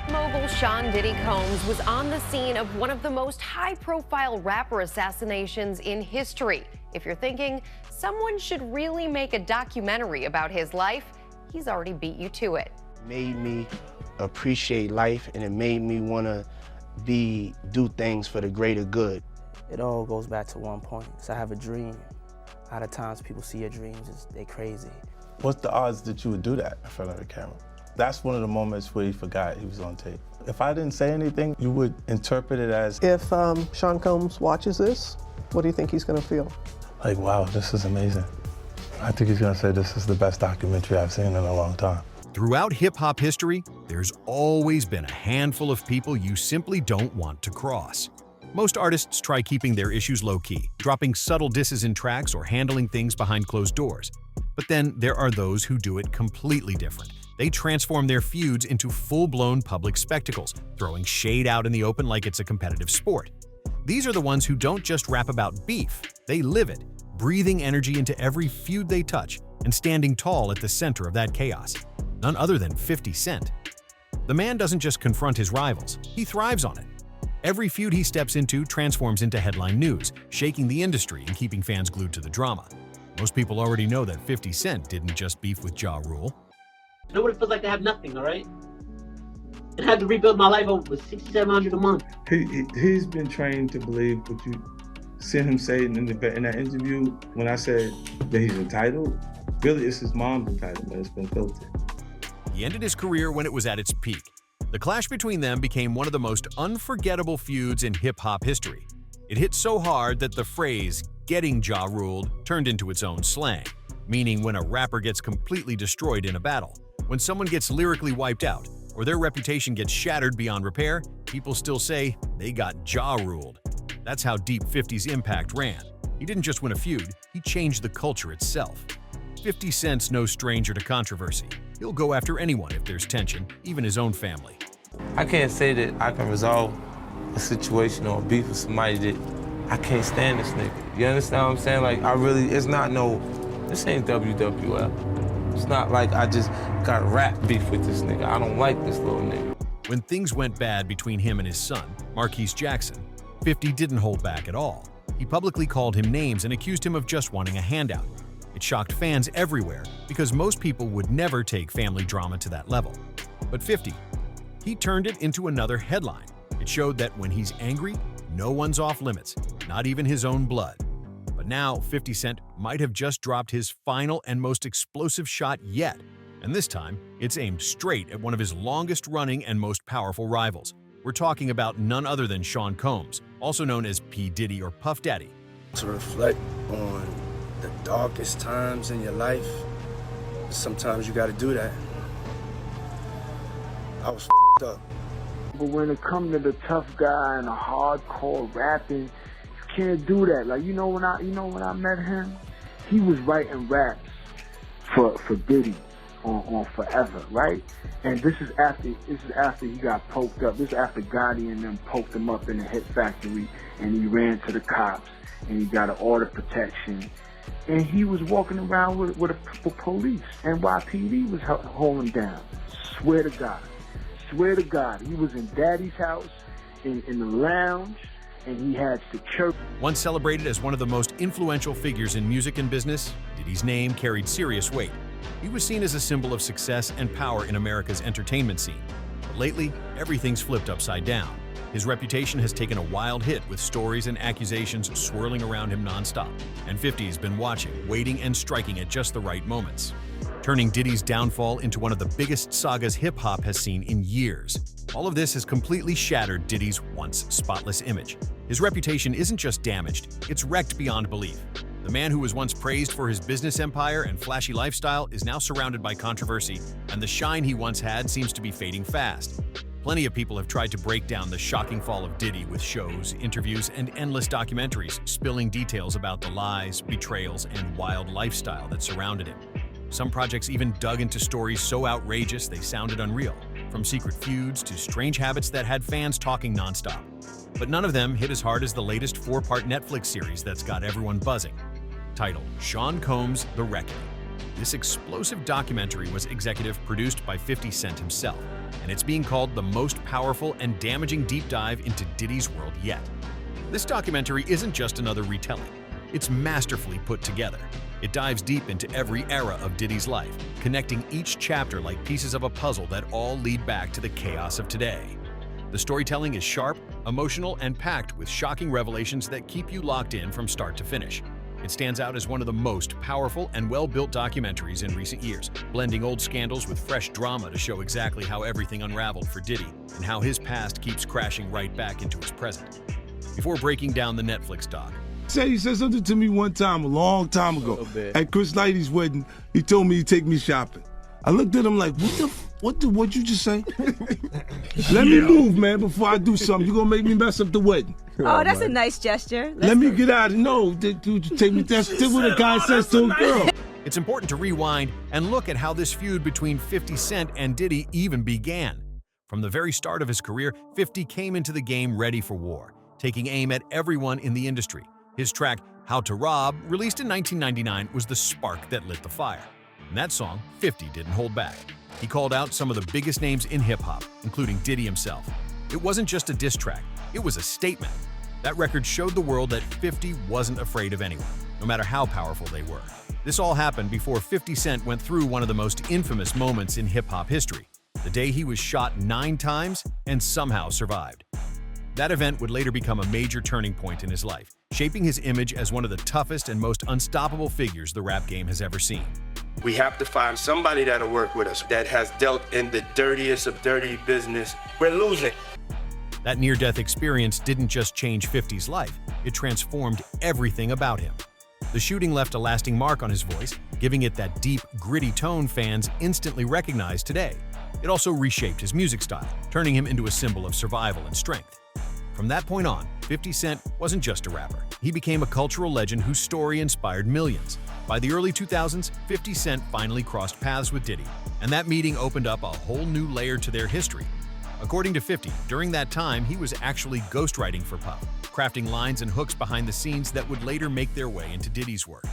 Rap mogul Sean Diddy Combs was on the scene of one of the most high-profile rapper assassinations in history. If you're thinking someone should really make a documentary about his life, he's already beat you to it. It made me appreciate life, and it made me want to do things for the greater good. It all goes back to one point. So I have a dream. A lot of times people see your dreams, they crazy. What's the odds that you would do that in front of the camera? That's one of the moments where he forgot he was on tape. If I didn't say anything, you would interpret it as... If Sean Combs watches this, what do you think he's gonna feel? Like, wow, this is amazing. I think he's gonna say this is the best documentary I've seen in a long time. Throughout hip-hop history, there's always been a handful of people you simply don't want to cross. Most artists try keeping their issues low-key, dropping subtle disses in tracks or handling things behind closed doors. But then there are those who do it completely different. They transform their feuds into full-blown public spectacles, throwing shade out in the open like it's a competitive sport. These are the ones who don't just rap about beef, they live it, breathing energy into every feud they touch and standing tall at the center of that chaos. None other than 50 Cent. The man doesn't just confront his rivals, he thrives on it. Every feud he steps into transforms into headline news, shaking the industry and keeping fans glued to the drama. Most people already know that 50 Cent didn't just beef with Ja Rule. You know what it feels like to have nothing, all right? And I had to rebuild my life over $6,700 a month. He's been trained to believe what you seen him say in that interview when I said that he's entitled. Really, it's his mom's entitlement. It's been filtered. He ended his career when it was at its peak. The clash between them became one of the most unforgettable feuds in hip-hop history. It hit so hard that the phrase, "getting Ja ruled," turned into its own slang, meaning when a rapper gets completely destroyed in a battle. When someone gets lyrically wiped out, or their reputation gets shattered beyond repair, people still say they got Ja ruled. That's how deep 50's impact ran. He didn't just win a feud, he changed the culture itself. 50 Cent's no stranger to controversy. He'll go after anyone if there's tension, even his own family. I can't say that I can resolve a situation or a beef with somebody that I can't stand this nigga. You understand what I'm saying? Like, this ain't WWF. It's not like I just got rap beef with this nigga. I don't like this little nigga. When things went bad between him and his son, Marquise Jackson, 50 didn't hold back at all. He publicly called him names and accused him of just wanting a handout. It shocked fans everywhere because most people would never take family drama to that level. But 50, he turned it into another headline. It showed that when he's angry, no one's off limits, not even his own blood. But now 50 Cent might have just dropped his final and most explosive shot yet. And this time, it's aimed straight at one of his longest-running and most powerful rivals. We're talking about none other than Sean Combs, also known as P. Diddy or Puff Daddy. To reflect on the darkest times in your life, sometimes you gotta do that. I was up. But when it comes to the tough guy and the hardcore rapping, you can't do that. Like, when I met him, he was writing raps for Diddy on Forever, right? And this is after he got poked up. This is after Gotti and them poked him up in the Hit Factory, and he ran to the cops, and he got an order of protection. And he was walking around with the police. NYPD was holding him down. Swear to God. Swear to God. He was in Daddy's house, in the lounge, and he had security. Once celebrated as one of the most influential figures in music and business, Diddy's name carried serious weight. He was seen as a symbol of success and power in America's entertainment scene. But lately, everything's flipped upside down. His reputation has taken a wild hit with stories and accusations swirling around him nonstop. And 50's been watching, waiting, and striking at just the right moments, turning Diddy's downfall into one of the biggest sagas hip-hop has seen in years. All of this has completely shattered Diddy's once spotless image. His reputation isn't just damaged, it's wrecked beyond belief. The man who was once praised for his business empire and flashy lifestyle is now surrounded by controversy, and the shine he once had seems to be fading fast. Plenty of people have tried to break down the shocking fall of Diddy with shows, interviews, and endless documentaries spilling details about the lies, betrayals, and wild lifestyle that surrounded him. Some projects even dug into stories so outrageous they sounded unreal, from secret feuds to strange habits that had fans talking nonstop. But none of them hit as hard as the latest 4-part Netflix series that's got everyone buzzing. Titled Sean Combs: The Reckoning. This explosive documentary was executive produced by 50 Cent himself, and it's being called the most powerful and damaging deep dive into Diddy's world yet. This documentary isn't just another retelling. It's masterfully put together. It dives deep into every era of Diddy's life, connecting each chapter like pieces of a puzzle that all lead back to the chaos of today. The storytelling is sharp, emotional, and packed with shocking revelations that keep you locked in from start to finish. It stands out as one of the most powerful and well-built documentaries in recent years, blending old scandals with fresh drama to show exactly how everything unraveled for Diddy and how his past keeps crashing right back into his present. Before breaking down the Netflix doc, He said something to me one time, a long time ago, at Chris Lighty's wedding. He told me he'd take me shopping. I looked at him like, what'd you just say? Let me move, man, before I do something. You're gonna make me mess up the wedding. Oh, that's a nice gesture. Let me get out of no, dude, take me. That's what a guy says to a girl. it's important to rewind and look at how this feud between 50 Cent and Diddy even began. From the very start of his career, 50 came into the game ready for war, taking aim at everyone in the industry. His track, How to Rob, released in 1999, was the spark that lit the fire. In that song, 50 didn't hold back. He called out some of the biggest names in hip-hop, including Diddy himself. It wasn't just a diss track, it was a statement. That record showed the world that 50 wasn't afraid of anyone, no matter how powerful they were. This all happened before 50 Cent went through one of the most infamous moments in hip-hop history, the day he was shot 9 times and somehow survived. That event would later become a major turning point in his life, shaping his image as one of the toughest and most unstoppable figures the rap game has ever seen. We have to find somebody that'll work with us, that has dealt in the dirtiest of dirty business. We're losing. That near-death experience didn't just change 50's life, it transformed everything about him. The shooting left a lasting mark on his voice, giving it that deep, gritty tone fans instantly recognize today. It also reshaped his music style, turning him into a symbol of survival and strength. From that point on, 50 Cent wasn't just a rapper. He became a cultural legend whose story inspired millions. By the early 2000s, 50 Cent finally crossed paths with Diddy, and that meeting opened up a whole new layer to their history. According to 50, during that time, he was actually ghostwriting for Puff, crafting lines and hooks behind the scenes that would later make their way into Diddy's work.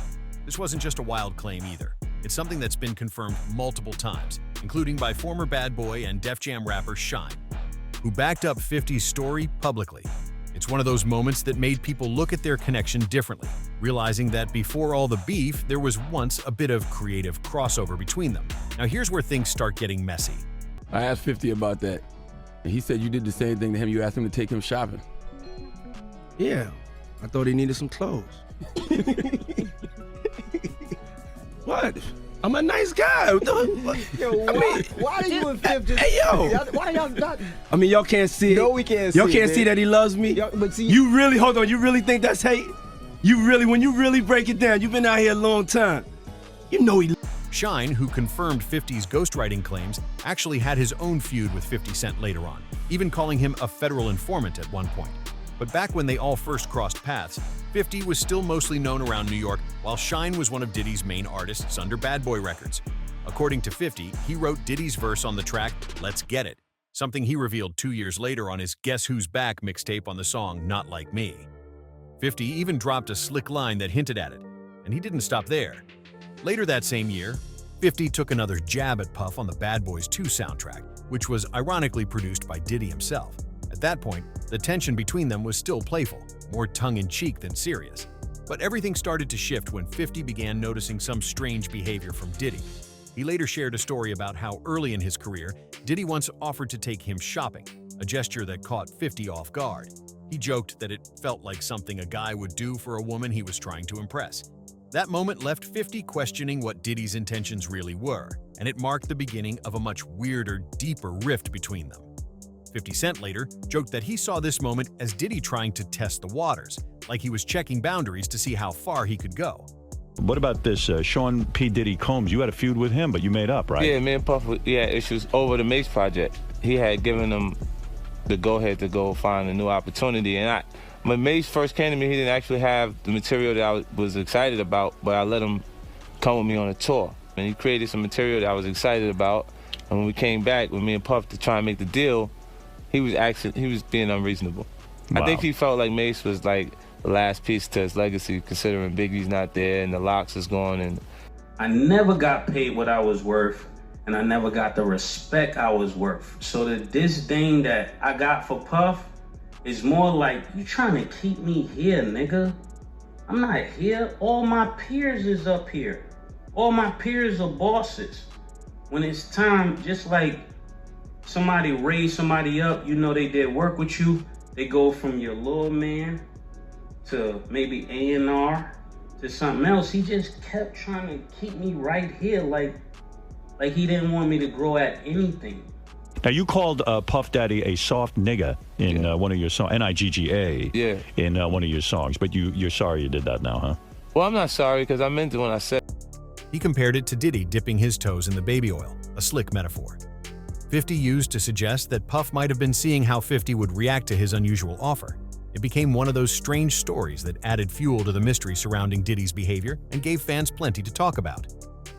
This wasn't just a wild claim either. It's something that's been confirmed multiple times, including by former Bad Boy and Def Jam rapper Shine, who backed up 50's story publicly. It's one of those moments that made people look at their connection differently, realizing that before all the beef, there was once a bit of creative crossover between them. Now here's where things start getting messy. I asked 50 about that, and he said you did the same thing to him. You asked him to take him shopping. Yeah, I thought he needed some clothes. What? I'm a nice guy. Yo, why are you and Fifth just... Hey, yo. Why y'all not... I mean, y'all can't see it. No, we can't see Y'all it, can't man. see that he loves me? But see... You really, hold on, you really think that's hate? When you really break it down, you've been out here a long time. You know he... Shine, who confirmed 50's ghostwriting claims, actually had his own feud with 50 Cent later on, even calling him a federal informant at one point. But back when they all first crossed paths, 50 was still mostly known around New York, while Shine was one of Diddy's main artists under Bad Boy Records. According to 50, he wrote Diddy's verse on the track, Let's Get It, something he revealed 2 years later on his Guess Who's Back mixtape on the song Not Like Me. 50 even dropped a slick line that hinted at it, and he didn't stop there. Later that same year, 50 took another jab at Puff on the Bad Boys 2 soundtrack, which was ironically produced by Diddy himself. At that point, the tension between them was still playful, more tongue-in-cheek than serious. But everything started to shift when 50 began noticing some strange behavior from Diddy. He later shared a story about how early in his career, Diddy once offered to take him shopping, a gesture that caught 50 off guard. He joked that it felt like something a guy would do for a woman he was trying to impress. That moment left 50 questioning what Diddy's intentions really were, and it marked the beginning of a much weirder, deeper rift between them. 50 Cent later joked that he saw this moment as Diddy trying to test the waters, like he was checking boundaries to see how far he could go. What about this Sean P. Diddy Combs? You had a feud with him, but you made up, right? Yeah, me and Puff, we had issues over the Mace project. He had given him the go-ahead to go find a new opportunity, and when Mace first came to me, he didn't actually have the material that I was excited about, but I let him come with me on a tour. And he created some material that I was excited about, and when we came back with me and Puff to try and make the deal, he was being unreasonable. Wow. I think he felt like Mace was like the last piece to his legacy, considering Biggie's not there and the Locks is gone. And I never got paid what I was worth, and I never got the respect I was worth. So the disdain that I got for Puff is more like, you trying to keep me here, nigga. I'm not here. All my peers is up here. All my peers are bosses. When it's time, just like somebody raised somebody up, you know they did work with you, they go from your little man to maybe A&R to something else. He just kept trying to keep me right here, like he didn't want me to grow at anything. Now, you called Puff Daddy a soft nigga in one of your songs, N-I-G-G-A, in one of your songs, but you're sorry you did that now, huh? Well, I'm not sorry because I meant it when I said. He compared it to Diddy dipping his toes in the baby oil, a slick metaphor. 50 used to suggest that Puff might have been seeing how 50 would react to his unusual offer. It became one of those strange stories that added fuel to the mystery surrounding Diddy's behavior and gave fans plenty to talk about.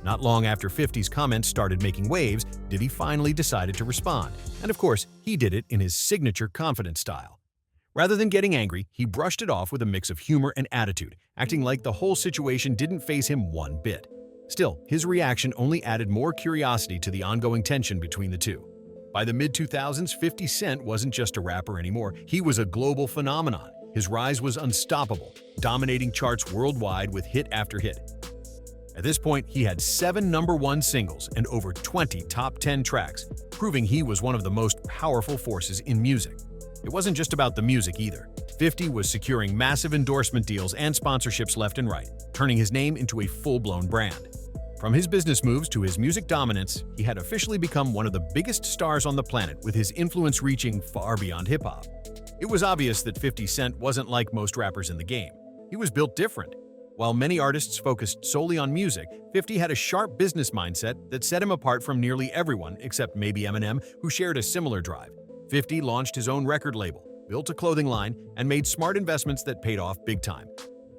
Not long after 50's comments started making waves, Diddy finally decided to respond. And of course, he did it in his signature confident style. Rather than getting angry, he brushed it off with a mix of humor and attitude, acting like the whole situation didn't faze him one bit. Still, his reaction only added more curiosity to the ongoing tension between the two. By the mid-2000s, 50 Cent wasn't just a rapper anymore, he was a global phenomenon. His rise was unstoppable, dominating charts worldwide with hit after hit. At this point, he had 7 #1 singles and over 20 top 10 tracks, proving he was one of the most powerful forces in music. It wasn't just about the music either. 50 was securing massive endorsement deals and sponsorships left and right, turning his name into a full-blown brand. From his business moves to his music dominance, he had officially become one of the biggest stars on the planet, with his influence reaching far beyond hip-hop. It was obvious that 50 Cent wasn't like most rappers in the game. He was built different. While many artists focused solely on music, 50 had a sharp business mindset that set him apart from nearly everyone except maybe Eminem, who shared a similar drive. 50 launched his own record label, built a clothing line, and made smart investments that paid off big time,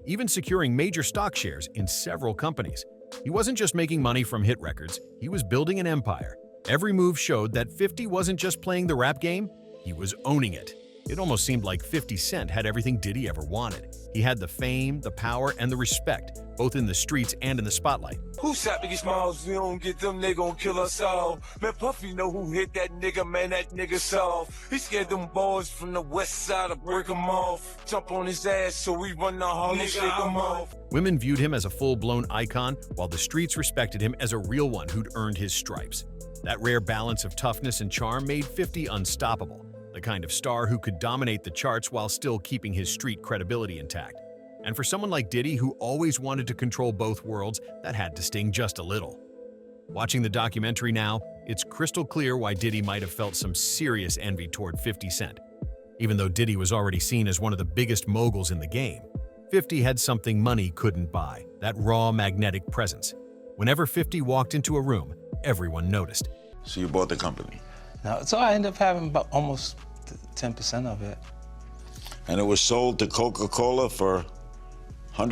even securing major stock shares in several companies. He wasn't just making money from hit records, he was building an empire. Every move showed that 50 wasn't just playing the rap game, he was owning it. It almost seemed like 50 Cent had everything Diddy ever wanted. He had the fame, the power, and the respect, both in the streets and in the spotlight. Who shot Biggie Smalls? We don't get them, they gon' kill us all. Man, Puffy know who hit that nigga, man, that nigga soft. He scared them boys from the west side to break him off. Jump on his ass so we run the Harlem, shake him off. Women viewed him as a full-blown icon, while the streets respected him as a real one who'd earned his stripes. That rare balance of toughness and charm made 50 unstoppable. The kind of star who could dominate the charts while still keeping his street credibility intact. And for someone like Diddy, who always wanted to control both worlds, that had to sting just a little. Watching the documentary now, it's crystal clear why Diddy might have felt some serious envy toward 50 Cent. Even though Diddy was already seen as one of the biggest moguls in the game, 50 had something money couldn't buy, that raw magnetic presence. Whenever 50 walked into a room, everyone noticed. So you bought the company? No, so I ended up having about almost 10% of it. And it was sold to Coca-Cola for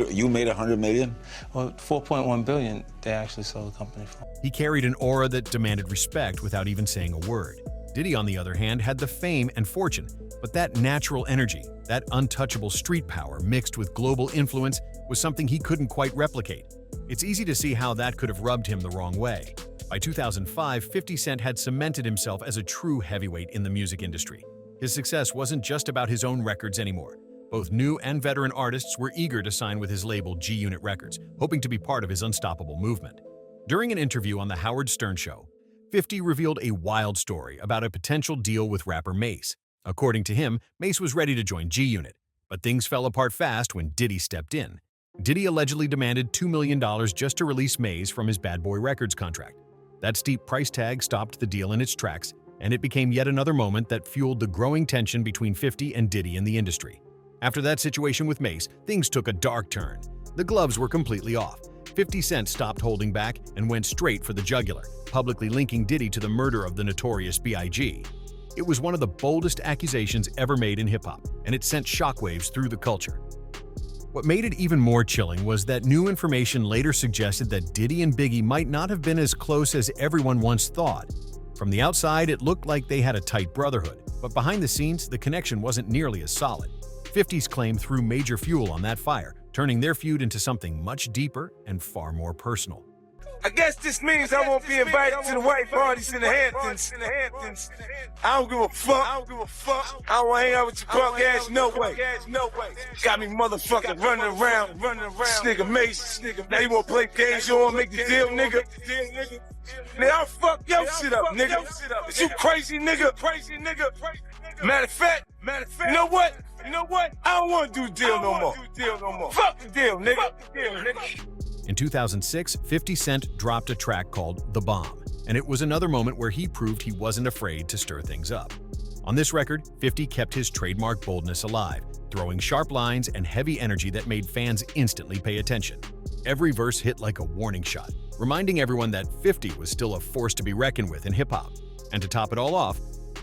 you made $100 million? Well, 4.1 billion they actually sold the company for. He carried an aura that demanded respect without even saying a word. Diddy, on the other hand, had the fame and fortune, but that natural energy, that untouchable street power mixed with global influence was something he couldn't quite replicate. It's easy to see how that could have rubbed him the wrong way. By 2005, 50 Cent had cemented himself as a true heavyweight in the music industry. His success wasn't just about his own records anymore. Both new and veteran artists were eager to sign with his label G-Unit Records, hoping to be part of his unstoppable movement. During an interview on The Howard Stern Show, 50 revealed a wild story about a potential deal with rapper Mase. According to him, Mase was ready to join G-Unit, but things fell apart fast when Diddy stepped in. Diddy allegedly demanded $2 million just to release Mase from his Bad Boy Records contract. That steep price tag stopped the deal in its tracks, and it became yet another moment that fueled the growing tension between 50 and Diddy in the industry. After that situation with Mase, things took a dark turn. The gloves were completely off. 50 Cent stopped holding back and went straight for the jugular, publicly linking Diddy to the murder of the notorious B.I.G. It was one of the boldest accusations ever made in hip-hop, and it sent shockwaves through the culture. What made it even more chilling was that new information later suggested that Diddy and Biggie might not have been as close as everyone once thought. From the outside, it looked like they had a tight brotherhood, but behind the scenes, the connection wasn't nearly as solid. 50's claim threw major fuel on that fire, turning their feud into something much deeper and far more personal. I guess this means I won't be invited to the white parties in the Hamptons. I don't give a fuck. I don't want to hang out with your punk ass, no way. Got me motherfucking running around. This nigga Mason. Now you want to play games, you want to make the deal, nigga? Nigga, I'll fuck your shit up, nigga. Is you crazy, nigga? Matter of fact, you know what? I don't want to do the deal no more. Fuck the deal, nigga. In 2006, 50 Cent dropped a track called The Bomb, and it was another moment where he proved he wasn't afraid to stir things up. On this record, 50 kept his trademark boldness alive, throwing sharp lines and heavy energy that made fans instantly pay attention. Every verse hit like a warning shot, reminding everyone that 50 was still a force to be reckoned with in hip-hop. And to top it all off,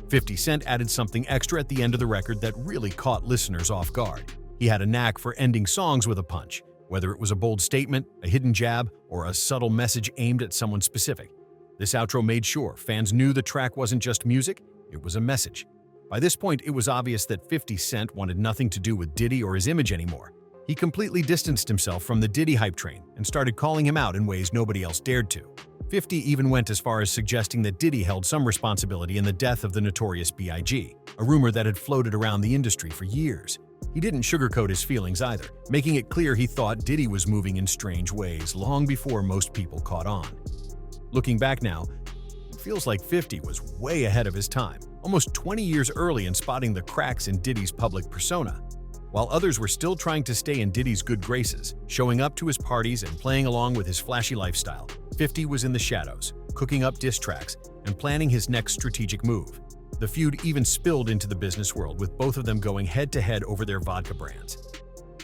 50 Cent added something extra at the end of the record that really caught listeners off guard. He had a knack for ending songs with a punch, whether it was a bold statement, a hidden jab, or a subtle message aimed at someone specific. This outro made sure fans knew the track wasn't just music, it was a message. By this point, it was obvious that 50 Cent wanted nothing to do with Diddy or his image anymore. He completely distanced himself from the Diddy hype train and started calling him out in ways nobody else dared to. 50 even went as far as suggesting that Diddy held some responsibility in the death of the notorious B.I.G., a rumor that had floated around the industry for years. He didn't sugarcoat his feelings either, making it clear he thought Diddy was moving in strange ways long before most people caught on. Looking back now, it feels like 50 was way ahead of his time, almost 20 years early in spotting the cracks in Diddy's public persona. While others were still trying to stay in Diddy's good graces, showing up to his parties and playing along with his flashy lifestyle, 50 was in the shadows, cooking up diss tracks and planning his next strategic move. The feud even spilled into the business world, with both of them going head-to-head over their vodka brands.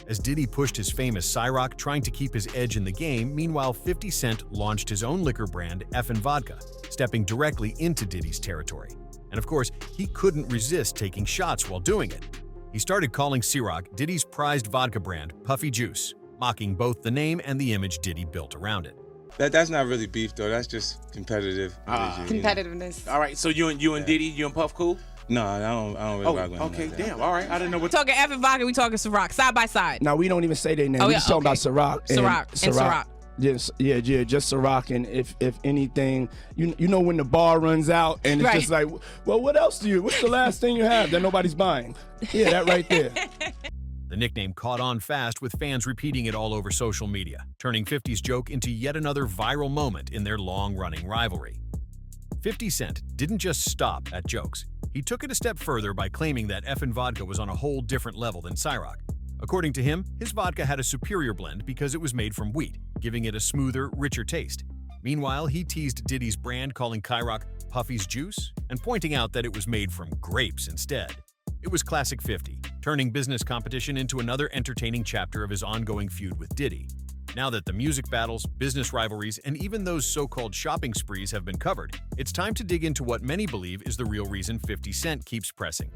As Diddy pushed his famous Ciroc, trying to keep his edge in the game, meanwhile 50 Cent launched his own liquor brand, Effin' Vodka, stepping directly into Diddy's territory. And of course, he couldn't resist taking shots while doing it. He started calling Ciroc Diddy's prized vodka brand, Puffy Juice, mocking both the name and the image Diddy built around it. That's not really beef though. That's just competitive. Competitiveness. All right, so you and Diddy, you and Puff cool? No, I don't really rock with him. Okay, damn. All right, I didn't know what. Talking Effin' Vodka, we talking Ciroc, side by side. Now we don't even say their name. We just talking about Ciroc. Ciroc. Just Ciroc. And if anything, you know when the bar runs out and it's just like, well, what else what's the last thing you have that nobody's buying? Yeah, that right there. The nickname caught on fast, with fans repeating it all over social media, turning 50's joke into yet another viral moment in their long-running rivalry. 50 Cent didn't just stop at jokes. He took it a step further by claiming that Effin' Vodka was on a whole different level than Ciroc. According to him, his vodka had a superior blend because it was made from wheat, giving it a smoother, richer taste. Meanwhile, he teased Diddy's brand, calling Ciroc Puffy's Juice and pointing out that it was made from grapes instead. It was classic 50, turning business competition into another entertaining chapter of his ongoing feud with Diddy. Now that the music battles, business rivalries, and even those so-called shopping sprees have been covered, it's time to dig into what many believe is the real reason 50 Cent keeps pressing: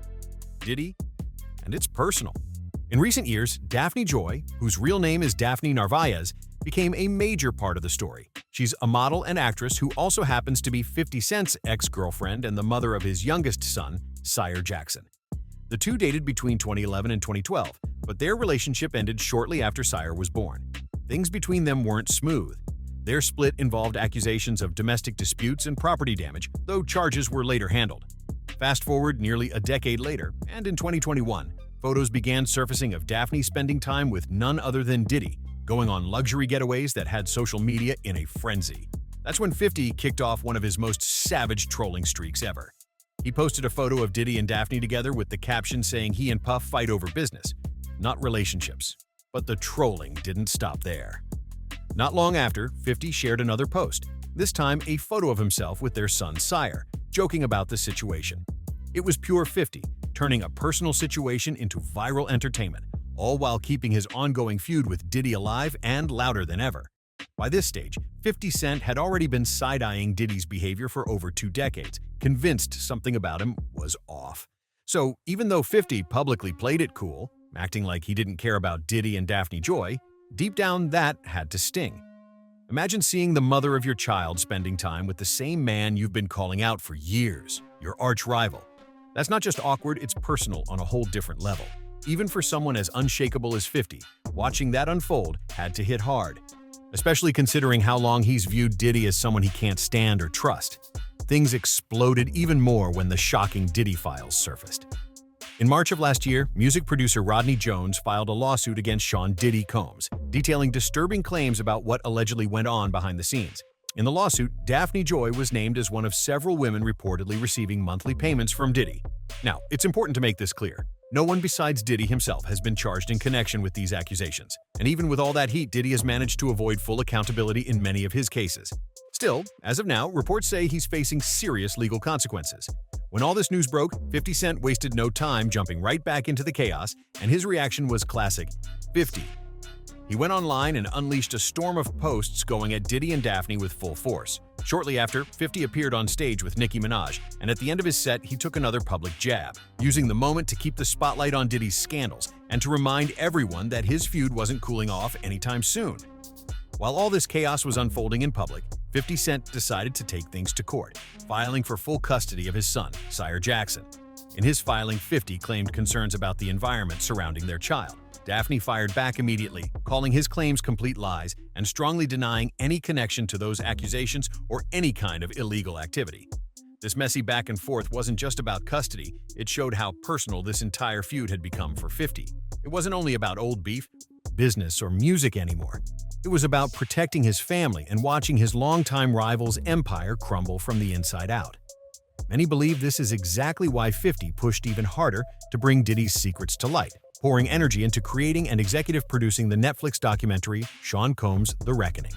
Diddy, and it's personal. In recent years, Daphne Joy, whose real name is Daphne Narvaez, became a major part of the story. She's a model and actress who also happens to be 50 Cent's ex-girlfriend and the mother of his youngest son, Sire Jackson. The two dated between 2011 and 2012, but their relationship ended shortly after Sire was born. Things between them weren't smooth. Their split involved accusations of domestic disputes and property damage, though charges were later handled. Fast forward nearly a decade later, and in 2021, photos began surfacing of Daphne spending time with none other than Diddy, going on luxury getaways that had social media in a frenzy. That's when 50 kicked off one of his most savage trolling streaks ever. He posted a photo of Diddy and Daphne together with the caption saying he and Puff fight over business, not relationships. But the trolling didn't stop there. Not long after, 50 shared another post, this time a photo of himself with their son Sire, joking about the situation. It was pure 50, turning a personal situation into viral entertainment, all while keeping his ongoing feud with Diddy alive and louder than ever. By this stage, 50 Cent had already been side-eyeing Diddy's behavior for over 2 decades, convinced something about him was off. So even though 50 publicly played it cool, acting like he didn't care about Diddy and Daphne Joy, deep down that had to sting. Imagine seeing the mother of your child spending time with the same man you've been calling out for years, your arch rival. That's not just awkward, it's personal on a whole different level. Even for someone as unshakable as 50, watching that unfold had to hit hard. especially considering how long he's viewed Diddy as someone he can't stand or trust. Things exploded even more when the shocking Diddy files surfaced. In March of last year, music producer Rodney Jones filed a lawsuit against Sean Diddy Combs, detailing disturbing claims about what allegedly went on behind the scenes. In the lawsuit, Daphne Joy was named as one of several women reportedly receiving monthly payments from Diddy. Now, it's important to make this clear. No one besides Diddy himself has been charged in connection with these accusations. And even with all that heat, Diddy has managed to avoid full accountability in many of his cases. Still, as of now, reports say he's facing serious legal consequences. When all this news broke, 50 Cent wasted no time jumping right back into the chaos, and his reaction was classic: 50. He went online and unleashed a storm of posts going at Diddy and Daphne with full force. Shortly after, 50 appeared on stage with Nicki Minaj, and at the end of his set, he took another public jab, using the moment to keep the spotlight on Diddy's scandals and to remind everyone that his feud wasn't cooling off anytime soon. While all this chaos was unfolding in public, 50 Cent decided to take things to court, filing for full custody of his son, Sire Jackson. In his filing, 50 claimed concerns about the environment surrounding their child. Daphne fired back immediately, calling his claims complete lies and strongly denying any connection to those accusations or any kind of illegal activity. This messy back and forth wasn't just about custody, it showed how personal this entire feud had become for 50. It wasn't only about old beef, business, or music anymore. It was about protecting his family and watching his longtime rival's empire crumble from the inside out. Many believe this is exactly why 50 pushed even harder to bring Diddy's secrets to light, pouring energy into creating and executive producing the Netflix documentary Sean Combs' The Reckoning.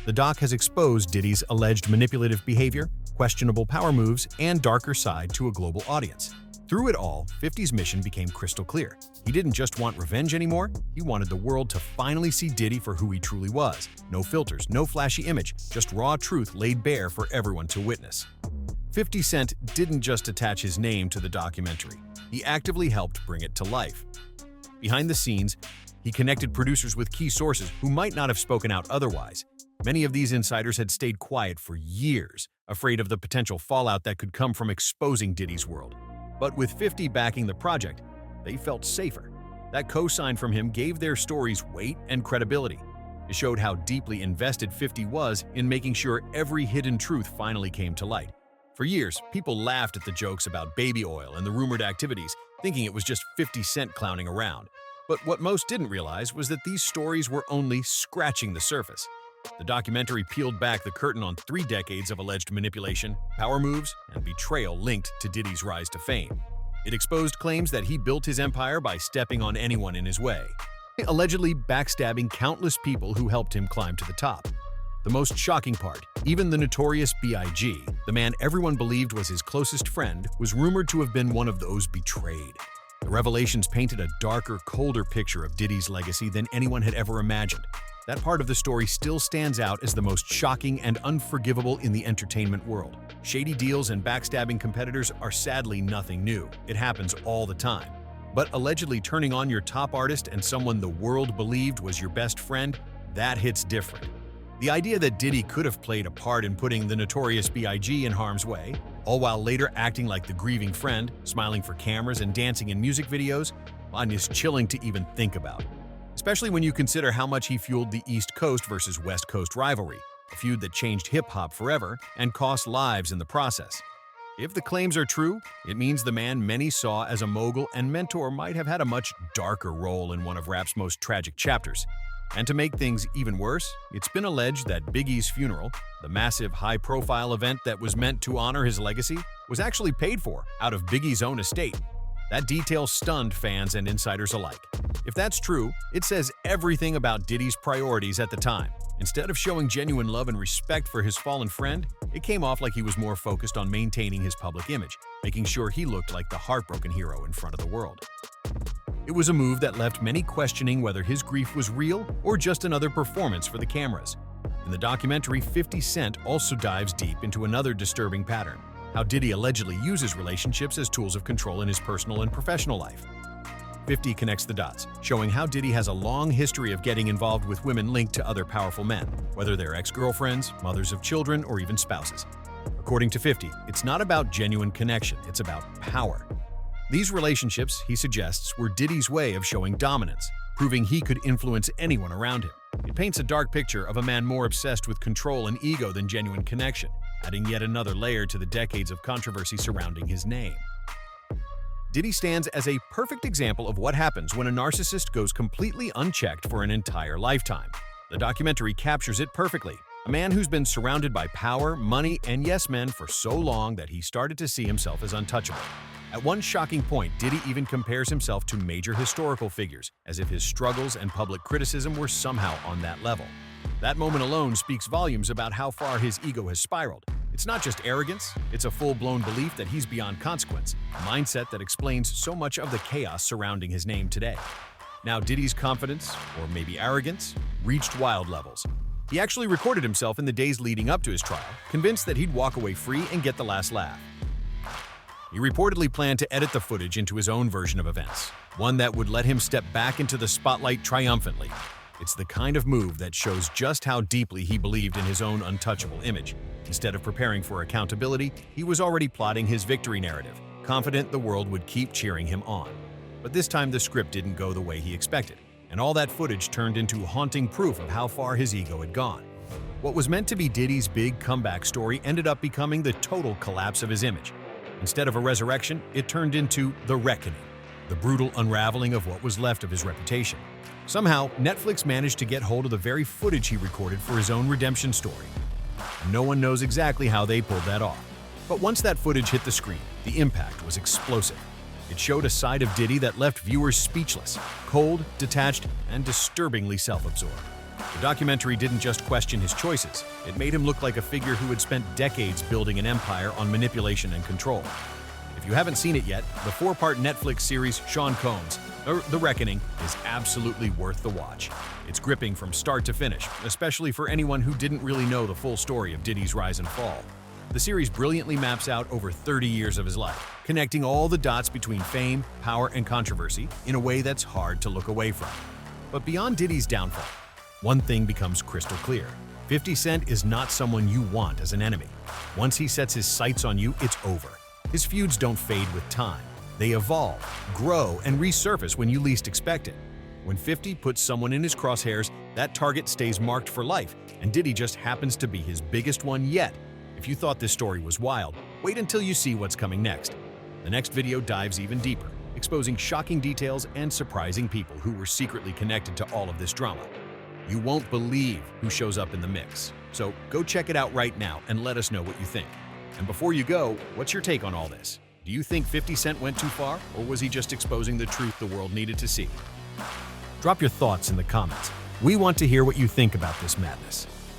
The doc has exposed Diddy's alleged manipulative behavior, questionable power moves, and darker side to a global audience. Through it all, 50's mission became crystal clear. He didn't just want revenge anymore, he wanted the world to finally see Diddy for who he truly was. No filters, no flashy image, just raw truth laid bare for everyone to witness. 50 Cent didn't just attach his name to the documentary, he actively helped bring it to life. Behind the scenes, he connected producers with key sources who might not have spoken out otherwise. Many of these insiders had stayed quiet for years, afraid of the potential fallout that could come from exposing Diddy's world. But with 50 backing the project, they felt safer. That co-sign from him gave their stories weight and credibility. It showed how deeply invested 50 was in making sure every hidden truth finally came to light. For years, people laughed at the jokes about baby oil and the rumored activities, thinking it was just 50 Cent clowning around. But what most didn't realize was that these stories were only scratching the surface. The documentary peeled back the curtain on 3 decades of alleged manipulation, power moves, and betrayal linked to Diddy's rise to fame. It exposed claims that he built his empire by stepping on anyone in his way, allegedly backstabbing countless people who helped him climb to the top. The most shocking part, even the notorious B.I.G., the man everyone believed was his closest friend, was rumored to have been one of those betrayed. The revelations painted a darker, colder picture of Diddy's legacy than anyone had ever imagined. That part of the story still stands out as the most shocking and unforgivable in the entertainment world. Shady deals and backstabbing competitors are sadly nothing new. It happens all the time. But allegedly turning on your top artist and someone the world believed was your best friend, that hits different. The idea that Diddy could have played a part in putting the notorious B.I.G. in harm's way, all while later acting like the grieving friend, smiling for cameras and dancing in music videos, is chilling to even think about. Especially when you consider how much he fueled the East Coast versus West Coast rivalry, a feud that changed hip-hop forever and cost lives in the process. If the claims are true, it means the man many saw as a mogul and mentor might have had a much darker role in one of rap's most tragic chapters. And to make things even worse, it's been alleged that Biggie's funeral, the massive high-profile event that was meant to honor his legacy, was actually paid for out of Biggie's own estate. That detail stunned fans and insiders alike. If that's true, it says everything about Diddy's priorities at the time. Instead of showing genuine love and respect for his fallen friend, it came off like he was more focused on maintaining his public image, making sure he looked like the heartbroken hero in front of the world. It was a move that left many questioning whether his grief was real or just another performance for the cameras. In the documentary, 50 Cent also dives deep into another disturbing pattern: how Diddy allegedly uses relationships as tools of control in his personal and professional life. 50 connects the dots, showing how Diddy has a long history of getting involved with women linked to other powerful men, whether they're ex-girlfriends, mothers of children, or even spouses. According to 50, it's not about genuine connection, it's about power. These relationships, he suggests, were Diddy's way of showing dominance, proving he could influence anyone around him. It paints a dark picture of a man more obsessed with control and ego than genuine connection, adding yet another layer to the decades of controversy surrounding his name. Diddy stands as a perfect example of what happens when a narcissist goes completely unchecked for an entire lifetime. The documentary captures it perfectly. A man who's been surrounded by power, money, and yes men for so long that he started to see himself as untouchable. At one shocking point, Diddy even compares himself to major historical figures, as if his struggles and public criticism were somehow on that level. That moment alone speaks volumes about how far his ego has spiraled. It's not just arrogance, it's a full-blown belief that he's beyond consequence, a mindset that explains so much of the chaos surrounding his name today. Now, Diddy's confidence, or maybe arrogance, reached wild levels. He actually recorded himself in the days leading up to his trial, convinced that he'd walk away free and get the last laugh. He reportedly planned to edit the footage into his own version of events, one that would let him step back into the spotlight triumphantly. It's the kind of move that shows just how deeply he believed in his own untouchable image. Instead of preparing for accountability, he was already plotting his victory narrative, confident the world would keep cheering him on. But this time the script didn't go the way he expected, and all that footage turned into haunting proof of how far his ego had gone. What was meant to be Diddy's big comeback story ended up becoming the total collapse of his image. Instead of a resurrection, it turned into the reckoning, the brutal unraveling of what was left of his reputation. Somehow, Netflix managed to get hold of the very footage he recorded for his own redemption story. And no one knows exactly how they pulled that off. But once that footage hit the screen, the impact was explosive. It showed a side of Diddy that left viewers speechless, cold, detached, and disturbingly self-absorbed. The documentary didn't just question his choices, it made him look like a figure who had spent decades building an empire on manipulation and control. If you haven't seen it yet, the 4-part Netflix series Sean Combs, The Reckoning, is absolutely worth the watch. It's gripping from start to finish, especially for anyone who didn't really know the full story of Diddy's rise and fall. The series brilliantly maps out over 30 years of his life, connecting all the dots between fame, power, and controversy in a way that's hard to look away from. But beyond Diddy's downfall, one thing becomes crystal clear. 50 Cent is not someone you want as an enemy. Once he sets his sights on you, it's over. His feuds don't fade with time. They evolve, grow, and resurface when you least expect it. When 50 puts someone in his crosshairs, that target stays marked for life, and Diddy just happens to be his biggest one yet. If you thought this story was wild, wait until you see what's coming next. The next video dives even deeper, exposing shocking details and surprising people who were secretly connected to all of this drama. You won't believe who shows up in the mix. So go check it out right now and let us know what you think. And before you go, what's your take on all this? Do you think 50 Cent went too far, or was he just exposing the truth the world needed to see? Drop your thoughts in the comments. We want to hear what you think about this madness.